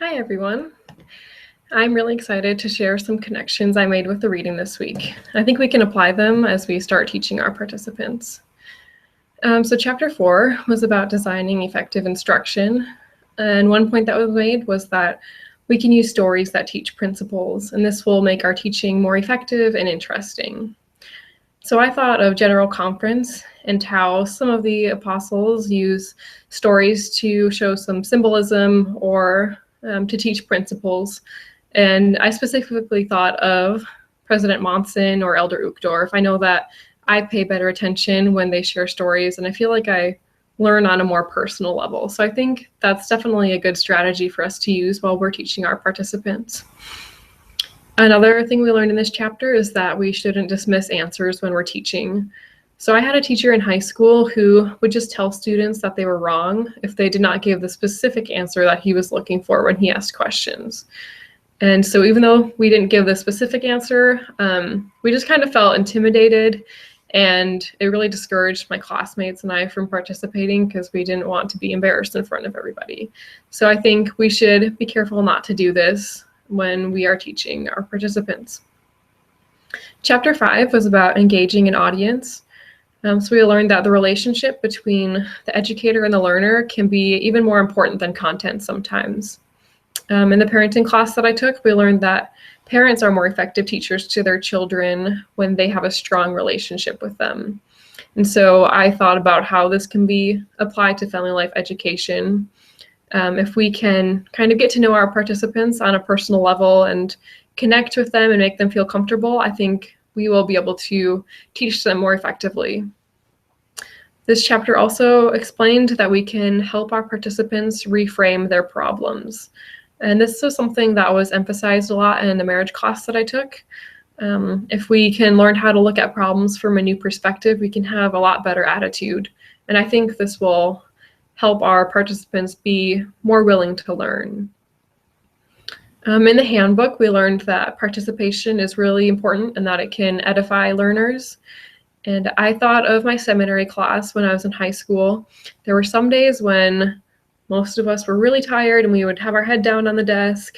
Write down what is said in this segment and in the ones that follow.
Hi, everyone. I'm really excited to share some connections I made with the reading this week. I think we can apply them as we start teaching our participants. So chapter 4 was about designing effective instruction. And one point that was made was that we can use stories that teach principles, and this will make our teaching more effective and interesting. So I thought of General Conference and how some of the apostles use stories to show some symbolism or to teach principles. And I specifically thought of President Monson or Elder Uchtdorf. I know that I pay better attention when they share stories, and I feel like I learn on a more personal level. So I think that's definitely a good strategy for us to use while we're teaching our participants. Another thing we learned in this chapter is that we shouldn't dismiss answers when we're teaching. So I had a teacher in high school who would just tell students that they were wrong if they did not give the specific answer that he was looking for when he asked questions. And so even though we didn't give the specific answer, we just kind of felt intimidated, and it really discouraged my classmates and I from participating because we didn't want to be embarrassed in front of everybody. So I think we should be careful not to do this when we are teaching our participants. Chapter 5 was about engaging an audience. So we learned that the relationship between the educator and the learner can be even more important than content sometimes. In the parenting class that I took, we learned that parents are more effective teachers to their children when they have a strong relationship with them. And so I thought about how this can be applied to family life education. If we can kind of get to know our participants on a personal level and connect with them and make them feel comfortable, I think we will be able to teach them more effectively. This chapter also explained that we can help our participants reframe their problems. And this was something that was emphasized a lot in the marriage class that I took. If we can learn how to look at problems from a new perspective, we can have a lot better attitude. And I think this will help our participants be more willing to learn. In the handbook, we learned that participation is really important and that it can edify learners. And I thought of my seminary class when I was in high school. There were some days when most of us were really tired and we would have our head down on the desk.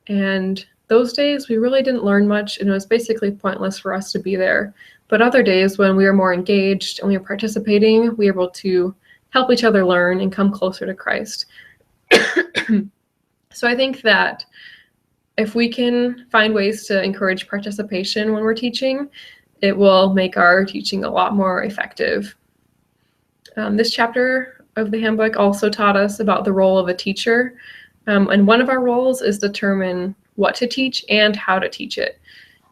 And those days we really didn't learn much, and it was basically pointless for us to be there. But other days when we were more engaged and we were participating, we were able to help each other learn and come closer to Christ. So I think that if we can find ways to encourage participation when we're teaching, it will make our teaching a lot more effective. This chapter of the handbook also taught us about the role of a teacher. And one of our roles is determine what to teach and how to teach it.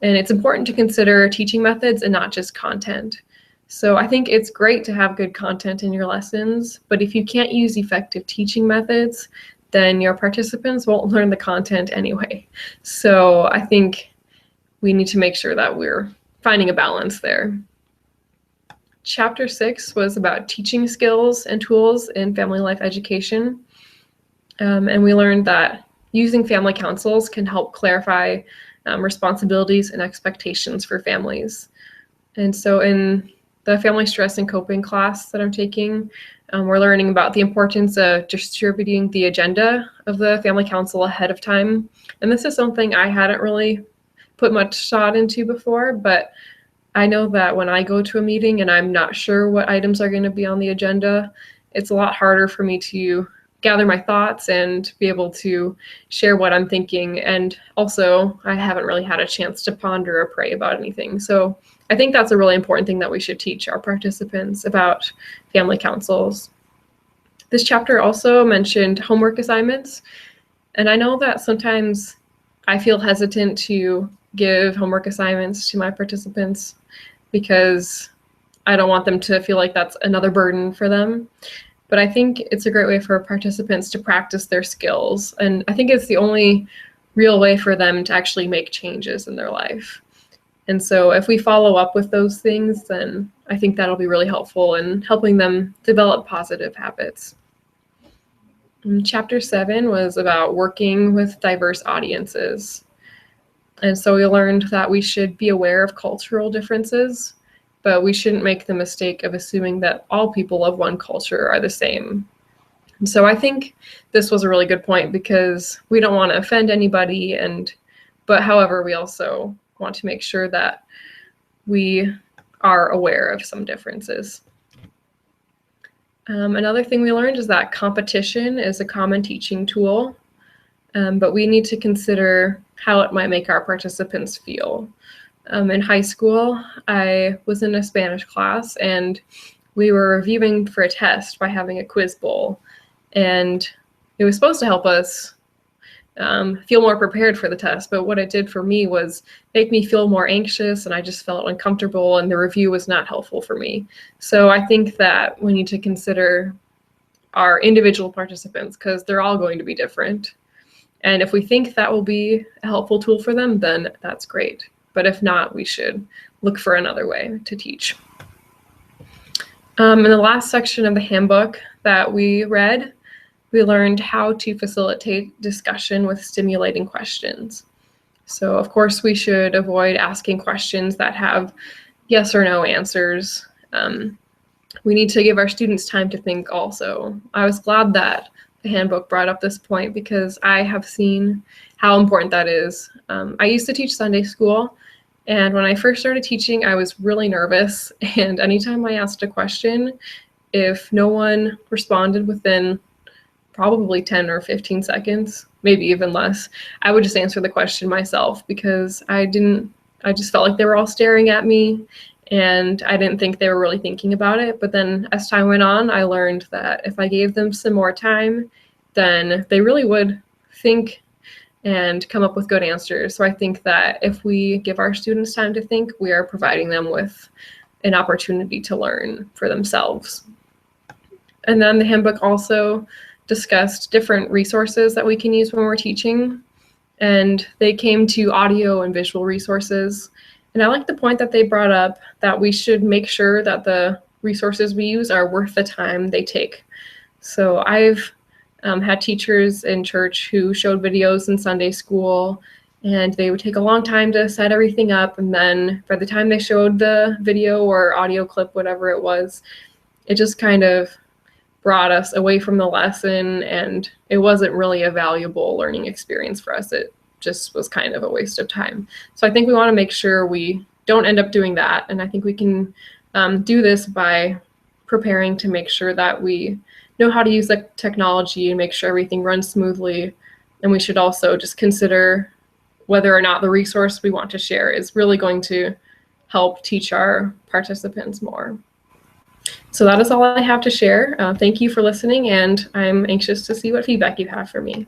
And it's important to consider teaching methods and not just content. So I think it's great to have good content in your lessons, but if you can't use effective teaching methods, then your participants won't learn the content anyway. So I think we need to make sure that we're finding a balance there. Chapter 6 was about teaching skills and tools in family life education. And we learned that using family councils can help clarify responsibilities and expectations for families. And so in the family stress and coping class that I'm taking, we're learning about the importance of distributing the agenda of the family council ahead of time. And this is something I hadn't really put much thought into before, but I know that when I go to a meeting and I'm not sure what items are going to be on the agenda, it's a lot harder for me to gather my thoughts and be able to share what I'm thinking. And also, I haven't really had a chance to ponder or pray about anything. So I think that's a really important thing that we should teach our participants about family councils. This chapter also mentioned homework assignments. And I know that sometimes I feel hesitant to give homework assignments to my participants because I don't want them to feel like that's another burden for them. But I think it's a great way for participants to practice their skills. And I think it's the only real way for them to actually make changes in their life. And so if we follow up with those things, then I think that'll be really helpful in helping them develop positive habits. And chapter 7 was about working with diverse audiences. And so we learned that we should be aware of cultural differences, but we shouldn't make the mistake of assuming that all people of one culture are the same. And so I think this was a really good point because we don't want to offend anybody, but however, we also want to make sure that we are aware of some differences. Another thing we learned is that competition is a common teaching tool, but we need to consider how it might make our participants feel. In high school, I was in a Spanish class and we were reviewing for a test by having a quiz bowl, and it was supposed to help us feel more prepared for the test, but what it did for me was make me feel more anxious, and I just felt uncomfortable, and the review was not helpful for me. So I think that we need to consider our individual participants because they're all going to be different. And if we think that will be a helpful tool for them, then that's great. But if not, we should look for another way to teach. In the last section of the handbook that we read, we learned how to facilitate discussion with stimulating questions. So of course we should avoid asking questions that have yes or no answers. We need to give our students time to think also. I was glad that the handbook brought up this point because I have seen how important that is. I used to teach Sunday school, and when I first started teaching, I was really nervous, and anytime I asked a question, if no one responded within probably 10 or 15 seconds, maybe even less, I would just answer the question myself because I just felt like they were all staring at me and I didn't think they were really thinking about it. But then as time went on, I learned that if I gave them some more time, then they really would think and come up with good answers. So I think that if we give our students time to think, we are providing them with an opportunity to learn for themselves. And then the handbook also discussed different resources that we can use when we're teaching, and they came to audio and visual resources. And I like the point that they brought up that we should make sure that the resources we use are worth the time they take. So I've had teachers in church who showed videos in Sunday school, and they would take a long time to set everything up, and then by the time they showed the video or audio clip, whatever it was, it just kind of brought us away from the lesson, and it wasn't really a valuable learning experience for us. It just was kind of a waste of time. So I think we want to make sure we don't end up doing that, and I think we can do this by preparing to make sure that we know how to use the technology and make sure everything runs smoothly. And we should also just consider whether or not the resource we want to share is really going to help teach our participants more. So that is all I have to share. Thank you for listening, and I'm anxious to see what feedback you have for me.